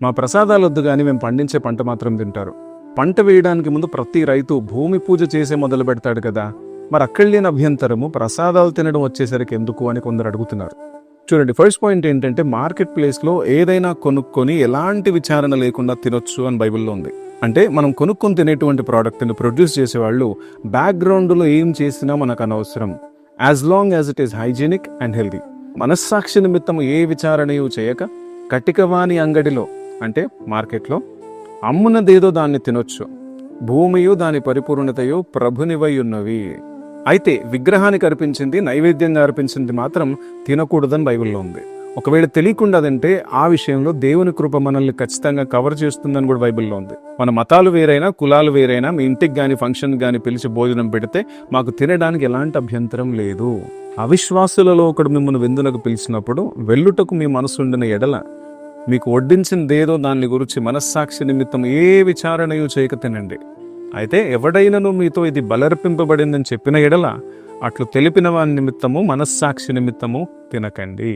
మా ప్రసాదాలొద్దు గాని మేము పండించే పంట మాత్రం తింటారు. పంట వేయడానికి ముందు ప్రతి రైతు భూమి పూజ చేసే మొదలు పెడతాడు కదా, మరి అక్కడ లేని అభ్యంతరము ప్రసాదాలు తినడం వచ్చేసరికి ఎందుకు అని కొందరు అడుగుతున్నారు. చూడండి, ఫస్ట్ పాయింట్ ఏంటంటే మార్కెట్ ప్లేస్లో ఏదైనా కొనుక్కొని ఎలాంటి విచారణ లేకుండా తినొచ్చు అని బైబిల్లో ఉంది. అంటే మనం కొనుక్కొని తినేటువంటి ప్రోడక్ట్ని ప్రొడ్యూస్ చేసేవాళ్ళు బ్యాక్గ్రౌండ్లో ఏం చేసినా మనకు అనవసరం, as long as it is hygienic and healthy. మనస్సాక్షి నిమిత్తం ఏ విచారణయు చేయక కటికవాని అంగడిలో అంటే మార్కెట్లో అమ్మునదేదో దాన్ని తినొచ్చు, భూమియు దాని పరిపూర్ణతయు ప్రభునివై ఉన్నవి. అయితే విగ్రహానికి అర్పించింది, నైవేద్యంగా అర్పించింది మాత్రం తినకూడదని బైబిల్లో ఉంది. ఒకవేళ తెలియకుండా అదంటే ఆ విషయంలో దేవుని కృప మనల్ని ఖచ్చితంగా కవర్ చేస్తుందని కూడా బైబిల్లో ఉంది. మన మతాలు వేరైనా, కులాలు వేరైనా, మీ ఇంటికి కానీ ఫంక్షన్ కానీ పిలిచి భోజనం పెడితే మాకు తినడానికి ఎలాంటి అభ్యంతరం లేదు. అవిశ్వాసులలో ఒకడు మిమ్మల్ని విందులకు పిలిచినప్పుడు వెళ్ళుటకు మీ మనసుండిన ఎడల మీకు వడ్డించిందేదో దాన్ని గురించి మనస్సాక్షి నిమిత్తం ఏ విచారణయు చేయక తినండి. అయితే ఎవడైనను మీతో ఇది బలర్పింపబడిందని చెప్పిన ఎడల అట్లు తెలిపిన వాని నిమిత్తము మనస్సాక్షి నిమిత్తము తినకండి.